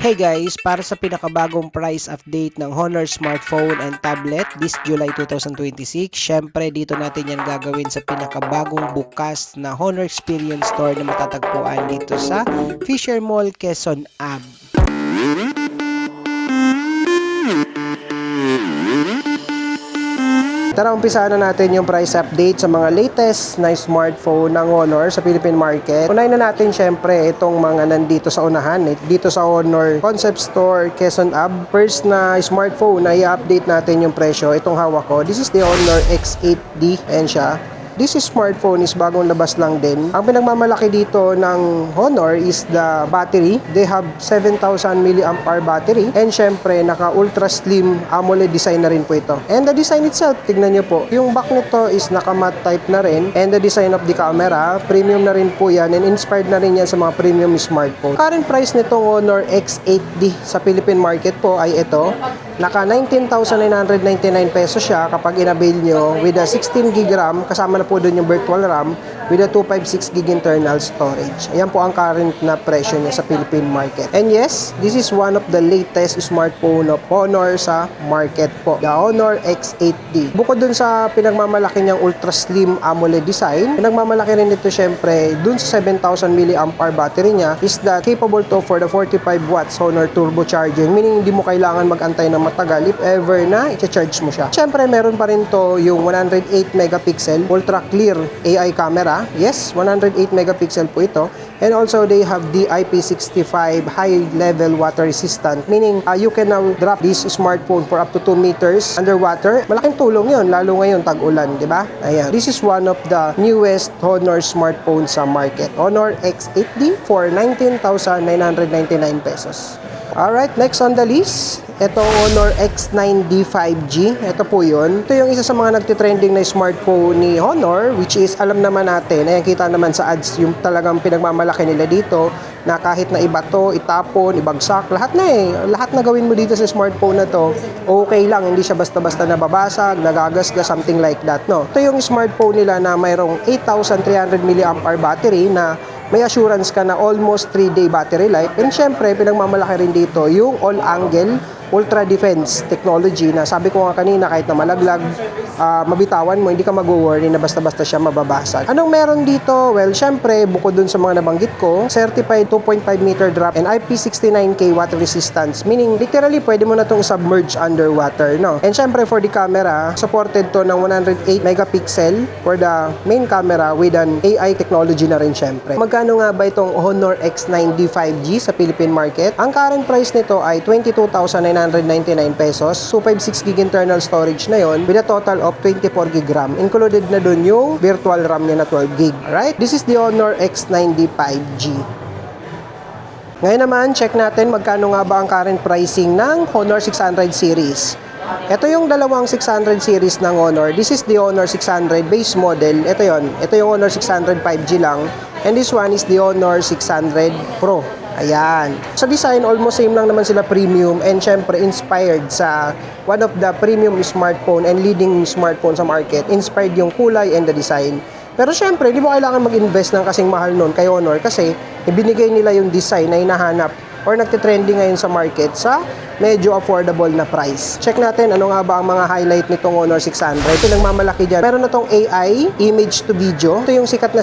Hey guys, para sa pinakabagong price update ng Honor smartphone and tablet this July 2026, syempre dito natin yan gagawin sa pinakabagong bukas na Honor Experience Store na matatagpuan dito sa Fisher Mall, Quezon Ave. Tara, umpisahan na natin yung price update sa mga latest na smartphone ng Honor sa Philippine market. Unahin na natin syempre itong mga nandito sa unahan, dito sa Honor Concept Store, Quezon Ave. First na smartphone na i-update natin yung presyo. Itong hawak ko, this is the Honor X8D. Ayan siya. This smartphone is bagong labas lang din. Ang pinagmamalaki dito ng Honor is the battery. They have 7,000 mAh battery. And syempre, naka ultra slim AMOLED design na rin po ito. And the design itself, tignan nyo po. Yung back nito is naka matte type na rin. And the design of the camera, premium na rin po yan. And inspired na rin yan sa mga premium smartphone. Current price nitong Honor X8D sa Philippine market po ay ito. Naka 19,999 pesos siya kapag in-avail nyo with a 16GB RAM, kasama na po doon yung virtual RAM with a 256GB internal storage. Ayan po ang current na presyo niya sa Philippine market. And yes, this is one of the latest smartphone of Honor sa market po, the Honor X8D. Bukod dun sa pinagmamalaki niyang ultra slim AMOLED design, pinagmamalaki rin ito syempre dun sa 7,000 mAh battery niya is that capable to for the 45 watts Honor turbo charging, meaning hindi mo kailangan mag-antay ng matagal if ever na i-charge mo siya. Syempre meron pa rin to yung 108 megapixel ultra clear AI camera. Yes, 108 megapixel po ito. And also they have the IP65 high level water resistant, meaning you can now drop this smartphone for up to 2 meters underwater. Malaking tulong yun, lalo ngayon tag-ulan, di ba? Ayan. This is one of the newest Honor smartphones sa market. Honor X8D for 19,999 pesos. Alright, next on the list, ito Honor X9D 5G. Ito po yun. Ito yung isa sa mga nagtitrending na smartphone ni Honor, which is alam naman natin, ayan kita naman sa ads yung talagang pinagmamalaki nila dito na kahit na ibato, itapon, ibagsak, lahat na lahat na gawin mo dito sa smartphone na to, okay lang, hindi siya basta-basta nababasag, nagagasgas, something like that, no? Ito yung smartphone nila na mayroong 8,300 mAh battery na may assurance ka na almost 3-day battery life. And syempre, pinagmamalaki rin dito yung all-angle ultra defense technology na sabi ko nga kanina, kahit na malaglag, mabitawan mo, hindi ka mag-worry na basta-basta siya mababasag. Anong meron dito? Well, syempre, bukod dun sa mga nabanggit ko, certified 2.5 meter drop and IP69K water resistance, meaning literally pwede mo na itong submerge underwater, no? And syempre, for the camera, supported to ng 108 megapixel for the main camera with an AI technology na rin syempre. Magkano nga ba itong Honor X9D 5G sa Philippine market? Ang current price nito ay 22,999 pesos. 256GB internal storage na yon with a total of 24GB RAM. Included na dun yung virtual RAM niya na 12GB. Alright? This is the Honor X9D 5G. Ngayon naman, check natin magkano nga ba ang current pricing ng Honor 600 series. Ito yung dalawang 600 series ng Honor. This is the Honor 600 base model. Ito yon. Ito yung Honor 600 5G lang. And this one is the Honor 600 Pro. Ayan. Sa design, almost same lang naman sila, premium and syempre inspired sa one of the premium smartphone and leading smartphone sa market. Inspired yung kulay and the design. Pero syempre, di mo kailangan mag-invest ng kasing mahal nun kay Honor kasi ibinigay nila yung design na hinahanap or nagtitrending ngayon sa market sa medyo affordable na price. Check natin ano nga ba ang mga highlight nitong Honor 600. Ito nagmamalaki dyan. Meron na tong AI, image to video. Ito yung sikat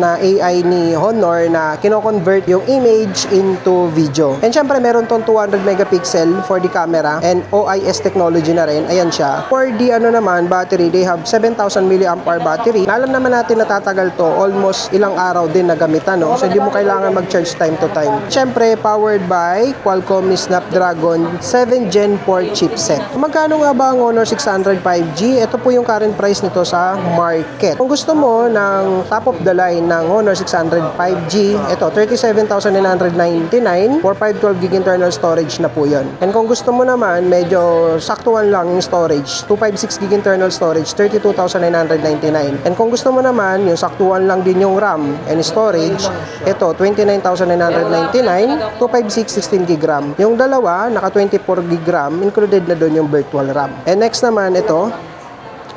na AI ni Honor na kino-convert yung image into video. And syempre meron tong 200 megapixel for the camera and OIS technology na rin. Ayan siya. For the naman, battery, they have 7,000 mAh battery. Alam naman natin natatagal to. Almost ilang araw din na gamitan, no? So hindi mo kailangan mag-charge time to time. Syempre, powered by Qualcomm Snapdragon 7 Gen 4 chipset. Magkano nga ba ang Honor 600 5G? Ito po yung current price nito sa market. Kung gusto mo ng top of the line ng Honor 600 5G, ito 37,999 for 512GB internal storage na po yun. And kung gusto mo naman, medyo saktuan lang yung storage, 256GB internal storage, 32,999. And kung gusto mo naman, yung saktuan lang din yung RAM and storage, ito 29,999, 256 16GB RAM. Yung dalawa, naka 24GB RAM, included na doon yung virtual RAM. And next naman, ito,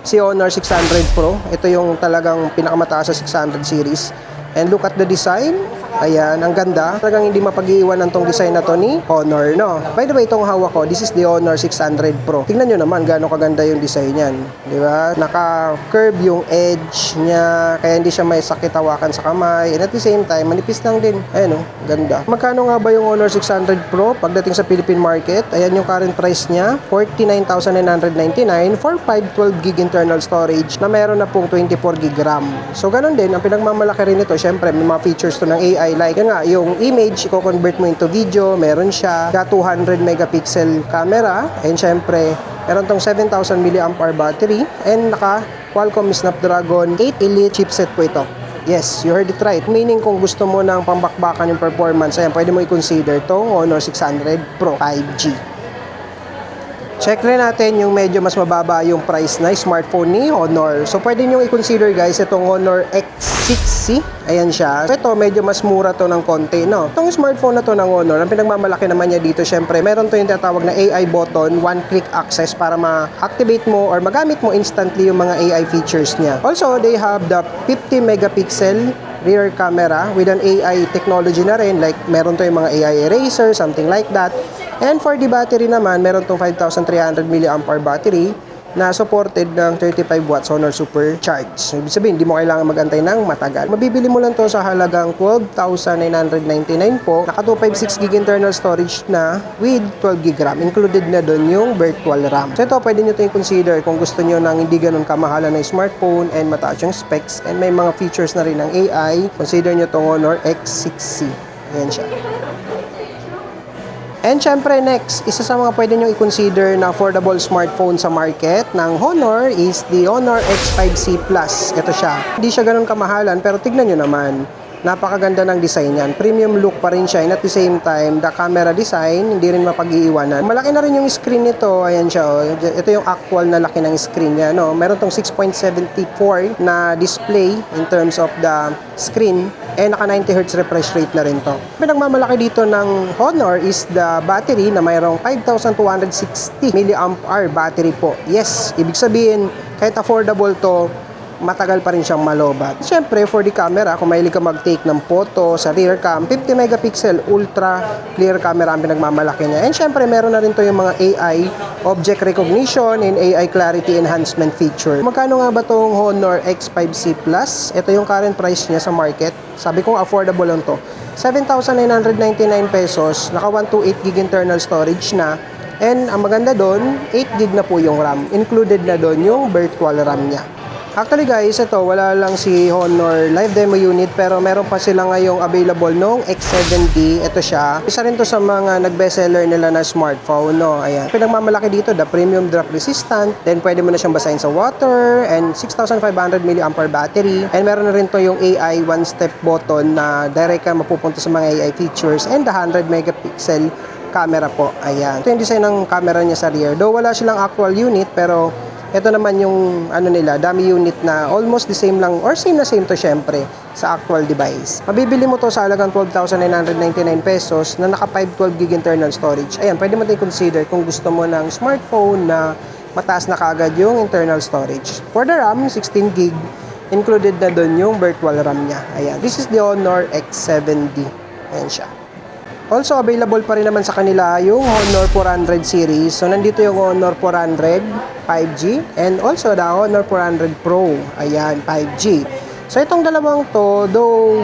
si Honor 600 Pro. Ito yung talagang pinakamataas sa 600 series. And look at the design. Ayan, ang ganda. Talagang hindi mapag-iiwanan tong design na to ni Honor, no? By the way, itong hawak ko, this is the Honor 600 Pro. Tingnan nyo naman gaano kaganda yung design niyan. Di ba? Naka-curve yung edge niya, kaya hindi siya may sakit hawakan sa kamay. And at the same time, manipis lang din. Ayan, oh, ganda. Magkano nga ba yung Honor 600 Pro pagdating sa Philippine market? Ayan yung current price niya, 49,999 for 512 gig internal storage na meron na pong 24 gig RAM. So, ganun din. Ang pinagmamalaki rin ito, syempre, may mga features to ng AI. Like, yun nga, yung image, i-convert mo into video, meron siya. 200 megapixel camera. And syempre, meron tong 7,000 mAh battery. And naka Qualcomm Snapdragon 8 Elite chipset po ito. Yes, you heard it right. Meaning kung gusto mo ng pambakbakan yung performance, ayan, pwede mo i-consider itong Honor 600 Pro 5G. Check rin natin yung medyo mas mababa yung price na smartphone ni Honor. So, pwede nyo i-consider guys itong Honor X6C. Ayan siya. So, ito medyo mas mura to ng konti, no? Itong smartphone na to ng Honor, ang pinagmamalaki naman niya dito, syempre, meron to yung tinatawag na AI button, one-click access para ma-activate mo or magamit mo instantly yung mga AI features niya. Also, they have the 50 megapixel rear camera with an AI technology na rin, like meron to yung mga AI eraser, something like that. And for the battery naman, meron tong 5,300 mAh battery na supported ng 35 watts Honor Supercharge. So, ibig sabihin, hindi mo kailangan magantay ng matagal. Mabibili mo lang to sa halagang 12,999 po. Naka 256 gig internal storage na with 12 gig RAM. Included na doon yung virtual RAM. So ito, pwede nyo ito i-consider kung gusto nyo ng hindi ganun kamahalan na smartphone and mataas yung specs and may mga features na rin ng AI. Consider nyo itong Honor X6C. Ayan siya. And syempre next, isa sa mga pwede nyo i-consider na affordable smartphone sa market ng Honor is the Honor X5C Plus. Ito siya. Hindi siya ganun kamahalan pero tignan nyo naman. Napakaganda ng design niyan. Premium look pa rin siya and at the same time, the camera design, hindi rin mapag-iiwanan. Malaki na rin yung screen nito. Ayan siya. Oh. Ito yung actual na laki ng screen niya. No? Meron tong 6.74 na display in terms of the screen and naka 90Hz refresh rate na rin to. Pinagmamalaki dito ng Honor is the battery na mayroong 5,260 mAh battery po. Yes, ibig sabihin, kahit affordable to, matagal pa rin siyang malobat. Siyempre, for the camera, kung mahilig ka mag-take ng photo sa rear cam, 50 megapixel ultra clear camera ang pinagmamalaki niya. And siyempre, meron na rin to yung mga AI object recognition and AI clarity enhancement feature. Magkano nga ba tong Honor X5C Plus? Ito yung current price niya sa market. Sabi kong affordable lang to. 7,999 pesos, naka 128 gig internal storage na. And ang maganda doon, 8 gig na po yung RAM. Included na doon yung virtual RAM niya. Actually guys, ito wala lang si Honor live demo unit pero meron pa sila ngayong available nung X7D. Ito siya. Isa rin to sa mga nag-bestseller nila na smartphone, no. Ayan. Pinagmamalaki dito, the premium drop resistant. Then pwede mo na siyang basahin sa water and 6,500 mAh battery. And meron na rin to yung AI one-step button na direct ka mapupunta sa mga AI features and the 100 megapixel camera po. Ayan. Ito yung design ng camera niya sa rear. Though wala silang actual unit pero ito naman yung ano nila, dummy unit na almost the same lang or same na same to syempre sa actual device. Mabibili mo to sa halagang 12,999 pesos na naka 512 gig internal storage. Ayan, pwede mo tayo consider kung gusto mo ng smartphone na mataas na kagad yung internal storage. For the RAM, 16 gig, included na doon yung virtual RAM niya. Ayan, this is the Honor X7D. Ayan siya. Also, available pa rin naman sa kanila yung Honor 400 series. So, nandito yung Honor 400 5G and also the Honor 400 Pro. Ayan, 5G. So, itong dalawang to, though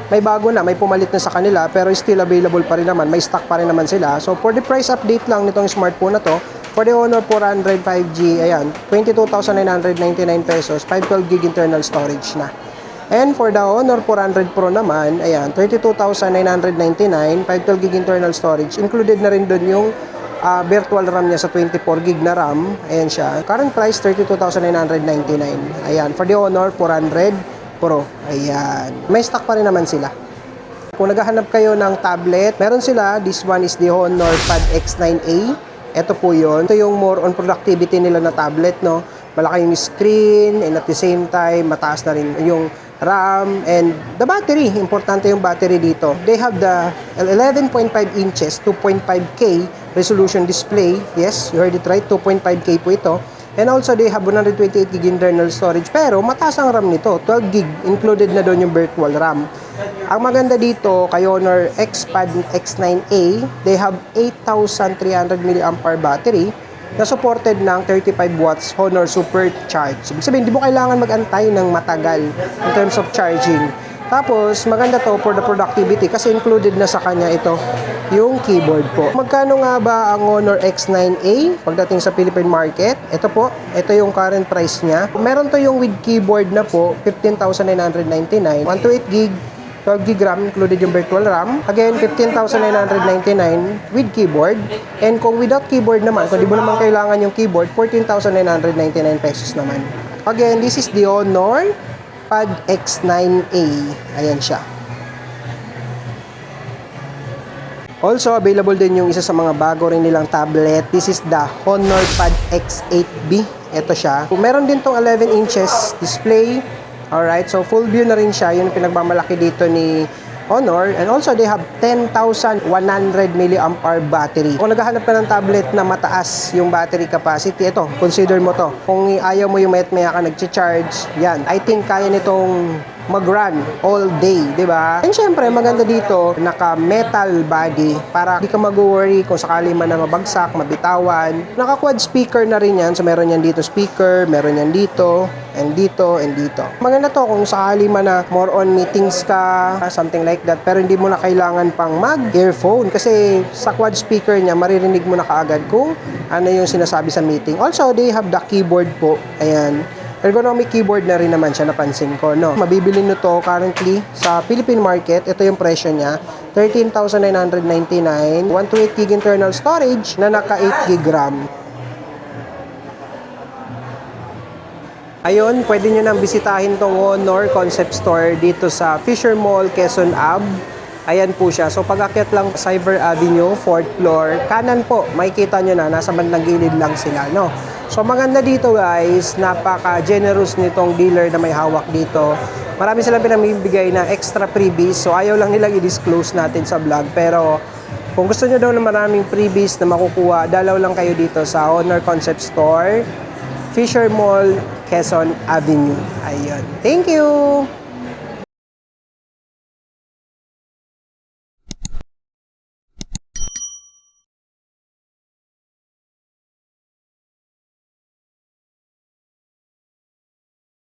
may bago na, may pumalit na sa kanila, pero still available pa rin naman. May stock pa rin naman sila. So, for the price update lang nitong smartphone na to, for the Honor 400 5G, ayan, 22,999 pesos, 512 gig internal storage na. And for the Honor 400 Pro naman, ayan, 32,999, 512 gig internal storage. Included na rin doon yung virtual RAM niya sa 24 gig na RAM. Ayan siya. Current price, 32,999. Ayan, for the Honor 400 Pro. Ayan. May stock pa rin naman sila. Kung naghahanap kayo ng tablet, meron sila. This one is the Honor Pad X9A. Ito po yun. Ito yung more on productivity nila na tablet, no? Malaki yung screen and at the same time, mataas na rin yung RAM and the battery. Importante yung battery dito. They have the 11.5 inches, 2.5K resolution display. Yes, you heard it right, 2.5K po ito. And also, they have 128 gig internal storage. Pero, mataas ang RAM nito. 12 gig. Included na doon yung virtual RAM. Ang maganda dito, kay Honor XPad X9A, they have 8,300 mAh battery na supported ng 35 watts Honor Supercharge. Ibig sabihin, hindi mo kailangan mag-antay ng matagal in terms of charging. Tapos, maganda to for the productivity kasi included na sa kanya ito, yung keyboard po. Magkano nga ba ang Honor X9A pagdating sa Philippine market? Ito po, ito yung current price niya. Meron to yung with keyboard na po, 15,999, 128 gig, 12 gig RAM, included yung virtual RAM. Again, 15,999 with keyboard. And kung without keyboard naman, kung di mo naman kailangan yung keyboard, 14,999 pesos naman. Again, this is the Honor Pad X9A. Ayan siya. Also, available din yung isa sa mga bago rin nilang tablet. This is the Honor Pad X8B. Ito siya. Meron din tong 11 inches display. Alright, so full view na rin siya. Yun ang pinagmamalaki dito ni Honor. And also, they have 10,100 mAh battery. Kung naghahanap ka ng tablet na mataas yung battery capacity, ito, consider mo to. Kung ayaw mo yung mayat-maya ka nag-charge, yan. I think kaya nitong mag-run all day, di ba? And syempre, maganda dito, naka-metal body para hindi ka mag-worry kung sakali man na mabagsak, mabitawan. Naka-quad speaker na rin yan. So, meron yan dito speaker, meron yan dito, and dito, and dito. Maganda to kung sakali man na more on meetings ka, something like that. Pero hindi mo na kailangan pang mag-earphone kasi sa quad speaker niya, maririnig mo na kaagad kung ano yung sinasabi sa meeting. Also, they have the keyboard po. Ayan. Ergonomic keyboard na rin naman siya, napansin ko, no? Mabibili nyo to currently sa Philippine market. Ito yung presyo niya, 13,999, 128 gig internal storage na naka 8 gig RAM. Ayun, pwede nyo nang bisitahin tong Honor Concept Store dito sa Fisher Mall, Quezon Ave. Ayan po siya. So, pag-akyat lang Cyber Avenue, 4th floor. Kanan po, makikita nyo na, nasa bandang gilid lang sila, no? So, maganda dito guys, napaka-generous nitong dealer na may hawak dito. Marami silang pinamibigay na extra freebies. So, ayaw lang nilang i-disclose natin sa vlog. Pero, kung gusto nyo daw ng maraming freebies na makukuha, dalaw lang kayo dito sa Honor Concept Store, Fisher Mall, Quezon Avenue. Ayun. Thank you!